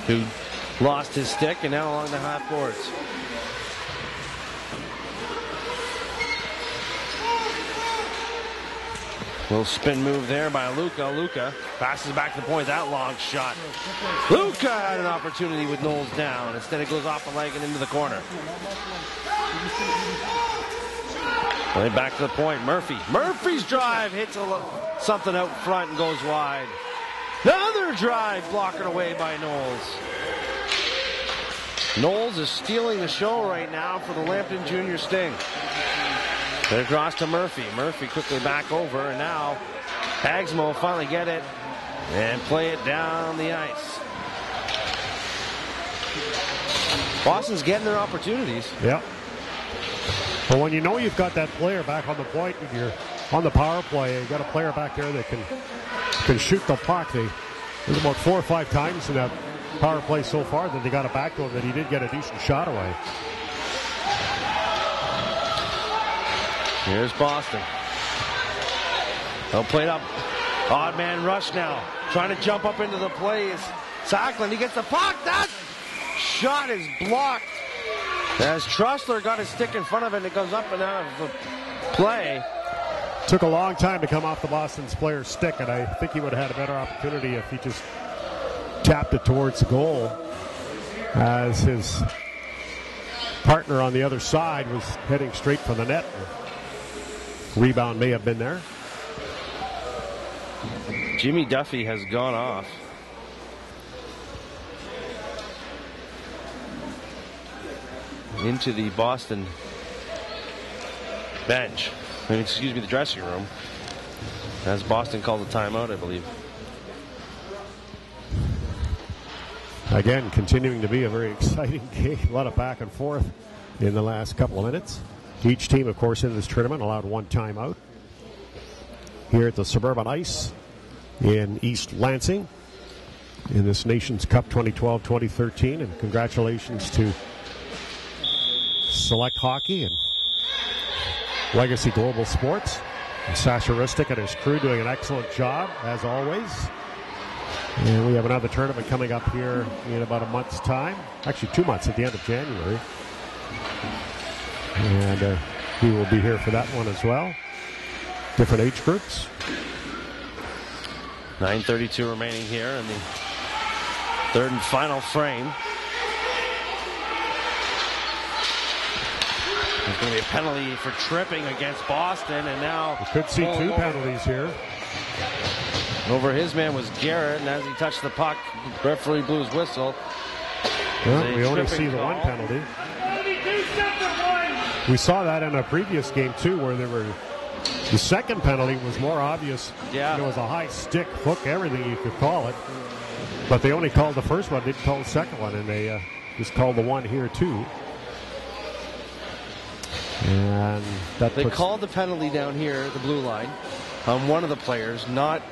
Who lost his stick, and now along the half boards. Little spin move there by Luca. Luca passes back to the point. That long shot. Luca had an opportunity with Knowles down. Instead it goes off the leg and into the corner. Right back to the point. Murphy. Murphy's drive hits something out front and goes wide. Another drive blocked away by Knowles. Knowles is stealing the show right now for the Lambton Junior Sting. Then across to Murphy. Murphy quickly back over, and now Hagsma will finally get it and play it down the ice. Boston's getting their opportunities. Yeah. But when you know you've got that player back on the point, if you're on the power play, you've got a player back there that can shoot the puck. There's about 4 or 5 times in that power play so far that they got it back to him that he did get a decent shot away. Here's Boston. They'll play it up. Odd man rush now. Trying to jump up into the play is Sacklin. He gets the puck. That shot is blocked. As Trussler got his stick in front of it, and it goes up and out of the play. Took a long time to come off the Boston's player's stick, and I think he would have had a better opportunity if he just tapped it towards the goal, as his partner on the other side was heading straight for the net. Rebound may have been there. Jimmy Duffy has gone off. Into the Boston bench. Excuse me, the dressing room. As Boston called a timeout, I believe. Again, continuing to be a very exciting game. A lot of back and forth in the last couple of minutes. Each team, of course, in this tournament allowed 1 timeout. Here at the Suburban Ice in East Lansing in this Nations Cup 2012-2013. And congratulations to Select Hockey and Legacy Global Sports. And Sasha Ristic and his crew doing an excellent job, as always. And we have another tournament coming up here in about a month's time. Actually, 2 months at the end of January. And we will be here for that one as well. Different age groups. 9:32 remaining here in the third and final frame. There's going to be a penalty for tripping against Boston, and now we could see 2 penalties here. Over his man was Garrett, and as he touched the puck, the referee blew his whistle. Well, we only see the 1 penalty. We saw that in a previous game too, where there were the second penalty was more obvious. Yeah, it was a high stick, hook, everything you could call it. But they only called the first one, didn't call the second one, and they just called the one here too. And that they called the penalty down here at the blue line on one of the players, not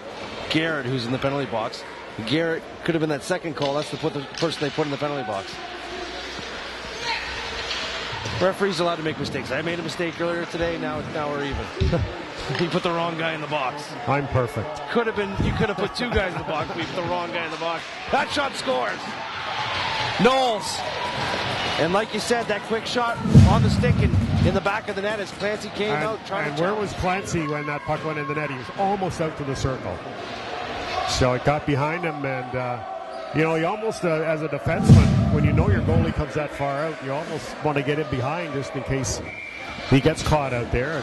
Garrett, who's in the penalty box. Garrett could have been that second call. That's the person they put in the penalty box. Referee's allowed to make mistakes. I made a mistake earlier today. Now we're even. He put the wrong guy in the box. I'm perfect. You could have put 2 guys in the box. We put the wrong guy in the box. That shot scores. Knowles. And like you said, that quick shot on the stick in the back of the net as Clancy came out trying to. And where was Clancy when that puck went in the net? He was almost out to the circle. So it got behind him, and you almost, as a defenseman, when you know your goalie comes that far out, you almost want to get in behind just in case he gets caught out there.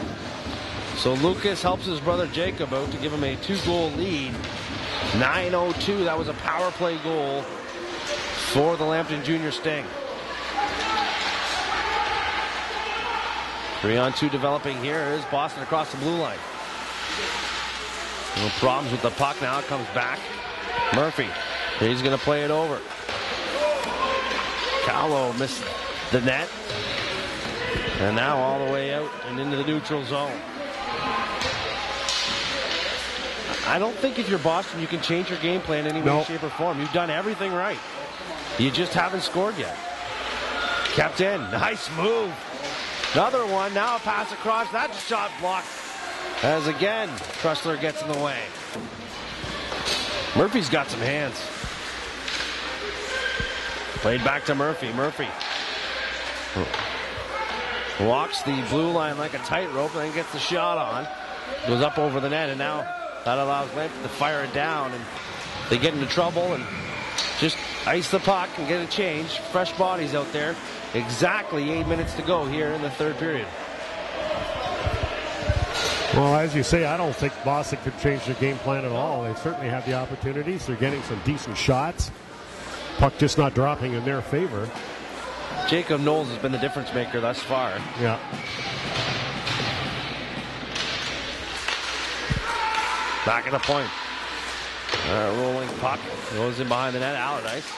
So Lucas helps his brother Jacob out to give him a 2-goal lead. 9:02. That was a power play goal for the Lambton Junior Sting. 3-on-2 developing here. Here's Boston across the blue line. No problems with the puck now. It comes back. Murphy. He's going to play it over. Cowlow missed the net. And now all the way out and into the neutral zone. I don't think if you're Boston, you can change your game plan any way, shape, or form. You've done everything right. You just haven't scored yet. Kept in. Nice move. Another one. Now a pass across. That shot blocked. As again, Trussler gets in the way. Murphy's got some hands. Played back to Murphy. Murphy walks the blue line like a tightrope and then gets the shot on. Goes up over the net, and now that allows Lampton to fire it down, and they get into trouble and just ice the puck and get a change. Fresh bodies out there. Exactly 8 minutes to go here in the third period. Well, as you say, I don't think Boston could change their game plan at all. They certainly have the opportunities. They're getting some decent shots. Puck just not dropping in their favor. Jacob Knowles has been the difference maker thus far. Yeah. Back at the point. Rolling puck. Goes in behind the net. Allardyce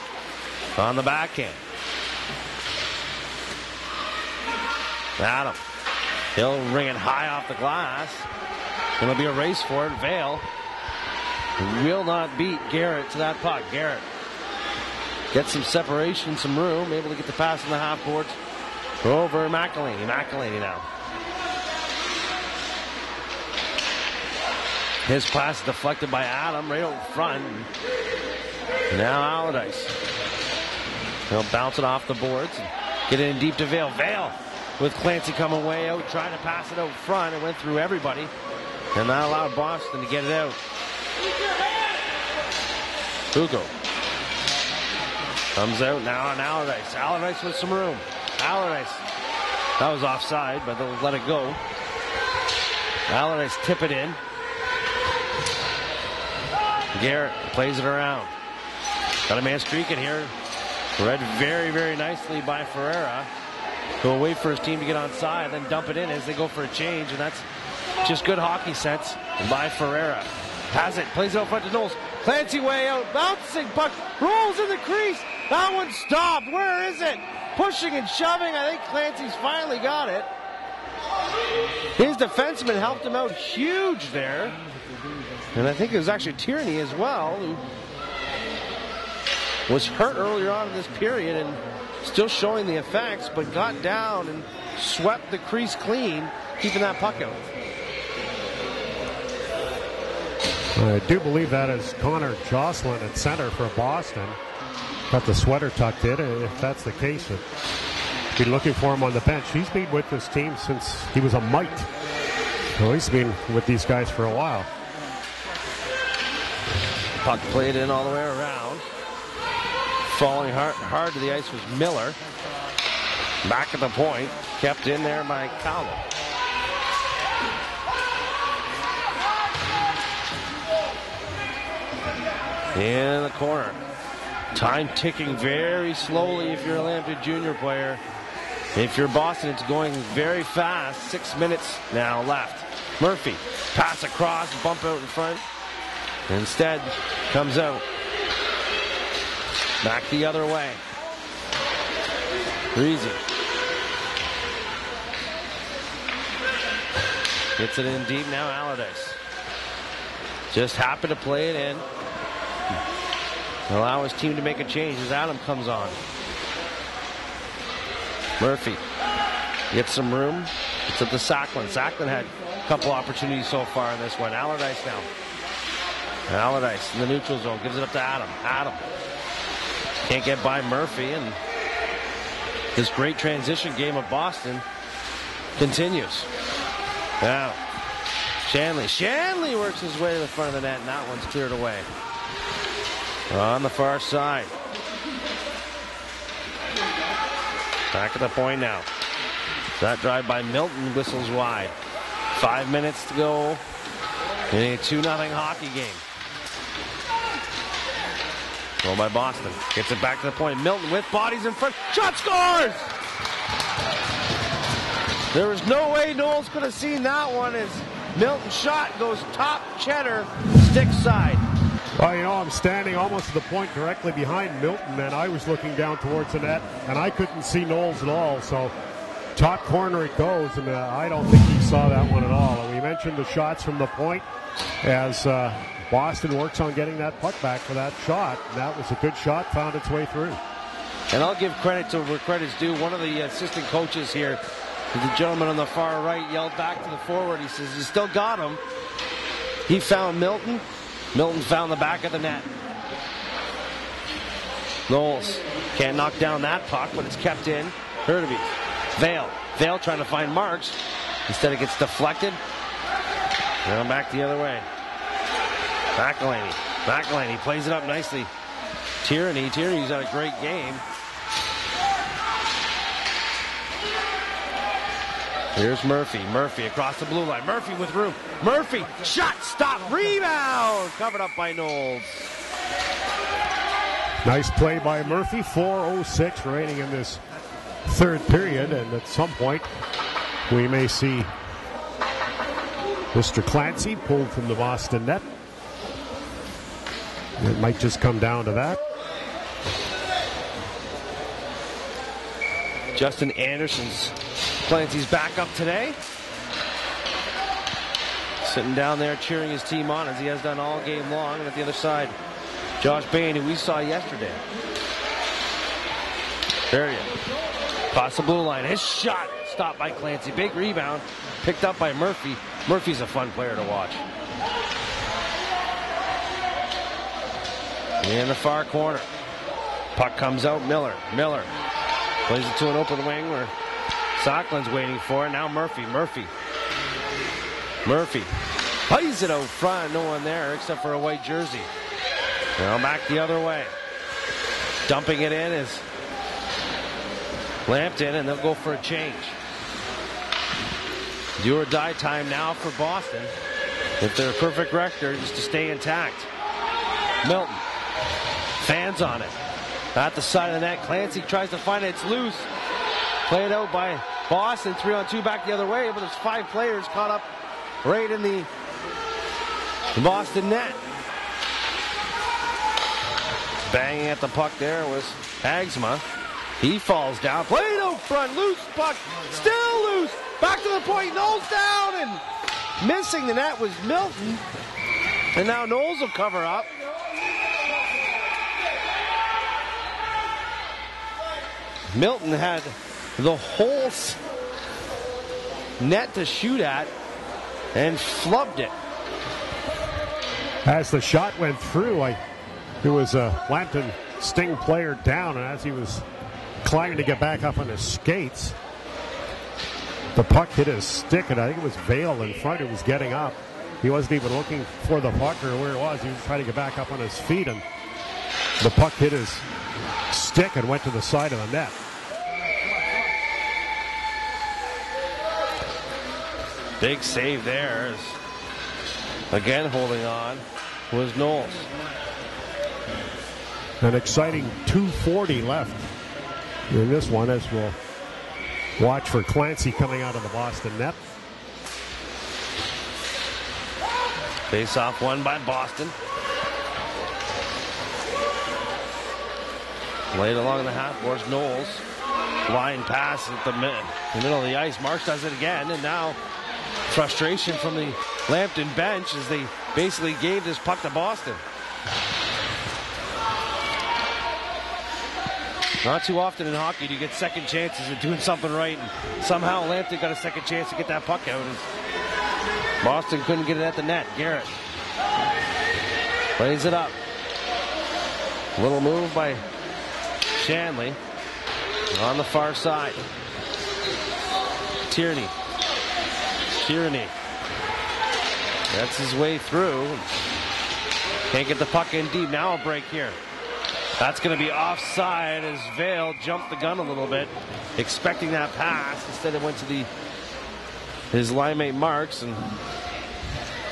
on the backhand. Adam. He'll ring it high off the glass. It'll be a race for it. Vale will not beat Garrett to that puck. Garrett gets some separation, some room, able to get the pass in the half court over McElhaney. McElhaney now. His pass deflected by Adam right out front. Now Allardyce. He'll bounce it off the boards and get it in deep to Vale. Vale with Clancy coming way out, trying to pass it out front. It went through everybody. And that allowed Boston to get it out. Hugo comes out now on Allardyce. Allardyce with some room. Allardyce. That was offside, but they'll let it go. Allardyce tip it in. Garrett plays it around. Got a man streaking here. Read very, very nicely by Ferreira. He'll wait for his team to get on side, then dump it in as they go for a change, and that's just good hockey sense by Ferreira. Has it, plays it out front to Knowles. Clancy way out, bouncing puck, rolls in the crease. That one stopped. Where is it? Pushing and shoving. I think Clancy's finally got it. His defenseman helped him out huge there. And I think it was actually Tierney as well, who was hurt earlier on in this period and still showing the effects, but got down and swept the crease clean, keeping that puck out. I do believe that is Connor Jocelyn at center for Boston. Got the sweater tucked in. If that's the case, be looking for him on the bench. He's been with this team since he was a mite. So he's been with these guys for a while. Puck played in all the way around. Falling hard to the ice was Miller. Back at the point. Kept in there by Cowell. In the corner. Time ticking very slowly if you're a Lambton Junior player. If you're Boston, it's going very fast. 6 minutes now left. Murphy, pass across, bump out in front. Instead, comes out. Back the other way. Breezy. Gets it in deep now, Allardyce. Just happened to play it in. Allow his team to make a change as Adam comes on. Murphy gets some room. It's up to Sacklin. Sacklin had a couple opportunities so far in this one. Allardyce now. Allardyce in the neutral zone. Gives it up to Adam. Adam can't get by Murphy, and this great transition game of Boston continues. Now, Shanley. Shanley works his way to the front of the net, and that one's cleared away. On the far side. Back at the point now. That drive by Milton whistles wide. 5 minutes to go in a 2-0 hockey game. Goal by Boston. Gets it back to the point. Milton with bodies in front. Shot scores! There was no way Knowles could have seen that one as Milton's shot goes top cheddar, stick side. Well, you know, I'm standing almost to the point directly behind Milton, and I was looking down towards the net, and I couldn't see Knowles at all. So top corner it goes, and I don't think he saw that one at all. And we mentioned the shots from the point as Boston works on getting that puck back for that shot. That was a good shot, found its way through. And I'll give credit to where credit's due. One of the assistant coaches here, the gentleman on the far right, yelled back to the forward. He says, "You still got him." He found Milton. Milton found the back of the net. Knowles can't knock down that puck, but it's kept in. Hurtubise. Vale. Vale trying to find Marks. Instead it gets deflected. Now back the other way. McElhaney. McElhaney plays it up nicely. Tierney. Tierney's had a great game. Here's Murphy. Murphy across the blue line. Murphy with room. Murphy. Shot. Stop. Rebound. Covered up by Knowles. Nice play by Murphy. 4:06 remaining in this third period. And at some point, we may see Mr. Clancy pulled from the Boston net. It might just come down to that. Justin Anderson's Clancy's back up today. Sitting down there cheering his team on as he has done all game long. And at the other side, Josh Bain, who we saw yesterday. There he is. Across the blue line. His shot stopped by Clancy. Big rebound. Picked up by Murphy. Murphy's a fun player to watch. In the far corner. Puck comes out. Miller. Miller plays it to an open wing where Socklin's waiting for it. Now Murphy. Murphy plays it out front. No one there except for a white jersey. Now back the other way. Dumping it in is Lampton, and they'll go for a change. Do or die time now for Boston. If their perfect record is to stay intact. Milton. Fans on it. At the side of the net. Clancy tries to find it. It's loose. Played out by Boston. 3-on-2 back the other way, but there's 5 players caught up right in the Boston net. Banging at the puck there was Hagsma. He falls down. Played out front. Loose puck. Still loose. Back to the point. Knowles down. And missing the net was Milton. And now Knowles will cover up. Milton had the whole net to shoot at and flubbed it. As the shot went through, there was a Lampton Sting player down, and as he was climbing to get back up on his skates, the puck hit his stick, and I think it was Vale in front who was getting up. He wasn't even looking for the puck or where it was. He was trying to get back up on his feet, and the puck hit his stick and went to the side of the net. Big save there. Again holding on was Knowles. An exciting 2:40 left in this one as we'll watch for Clancy coming out of the Boston net. Face-off won by Boston. Laid along the half boards, Knowles. Line pass at the middle of the ice. Marsh does it again, and now frustration from the Lampton bench as they basically gave this puck to Boston. Not too often in hockey do you get second chances of doing something right, and somehow Lampton got a second chance to get that puck out. And Boston couldn't get it at the net. Garrett plays it up. Little move by Shanley on the far side. Tierney gets his way through. Can't get the puck in deep. Now a break here. That's going to be offside as Vale jumped the gun a little bit, expecting that pass. Instead it went to his line mate Marks. And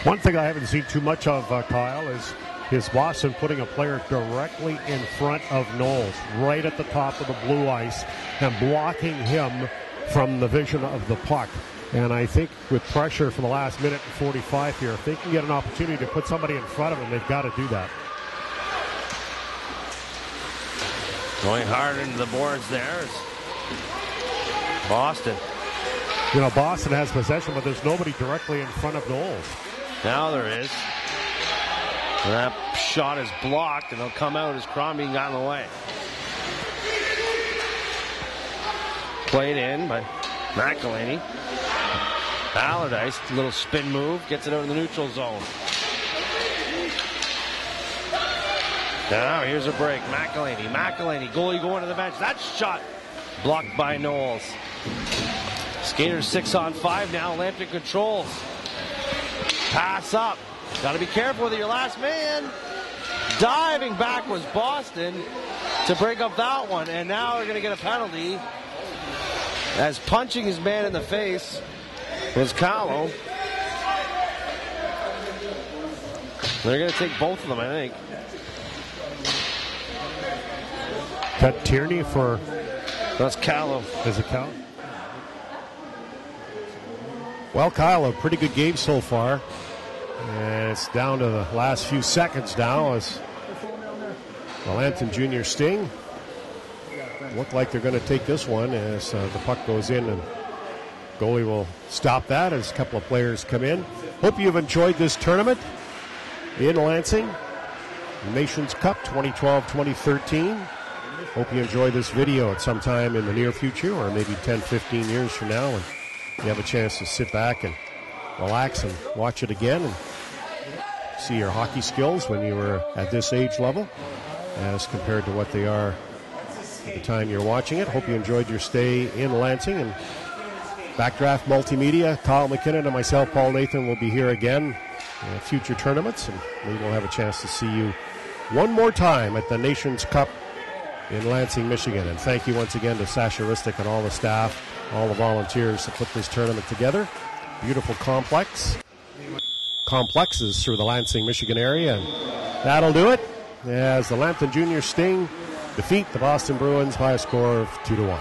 one thing I haven't seen too much of, Kyle, is Boston putting a player directly in front of Knowles, right at the top of the blue ice, and blocking him from the vision of the puck. And I think with pressure for the last minute and 45 here, if they can get an opportunity to put somebody in front of them, they've got to do that. Going hard into the boards there is Boston. You know, Boston has possession, but there's nobody directly in front of Knowles. Now there is. And that shot is blocked, and they'll come out as Crombie got in the way. Played in by McElhaney. Allardyce, little spin move, gets it out in the neutral zone. Now here's a break. McElhaney, goalie going to the bench. That shot blocked by Knowles. Skaters 6-on-5 now. Lampton controls. Pass up. Got to be careful with your last man. Diving back was Boston to break up that one, and now they're going to get a penalty as punching his man in the face was Kahlo. They're going to take both of them, I think. Cut Tierney for... That's Kahlo. Is it Kahlo? Well, Kyle, a pretty good game so far. And it's down to the last few seconds now as the Lampton Junior Sting look like they're going to take this one as the puck goes in and Goalie will stop that as a couple of players come in. Hope you've enjoyed this tournament in Lansing. Nations Cup 2012-2013. Hope you enjoy this video at some time in the near future, or maybe 10, 15 years from now, and you have a chance to sit back and relax and watch it again and see your hockey skills when you were at this age level as compared to what they are at the time you're watching it. Hope you enjoyed your stay in Lansing. And BackDraft Multimedia, Kyle McKinnon and myself, Paul Nathan, will be here again in future tournaments, and maybe we'll have a chance to see you one more time at the Nations Cup in Lansing, Michigan. And thank you once again to Sasha Ristic and all the staff, all the volunteers that put this tournament together. Beautiful complexes through the Lansing, Michigan area. And that'll do it as the Lambton Junior Sting defeat the Boston Bruins by a score of 2-1.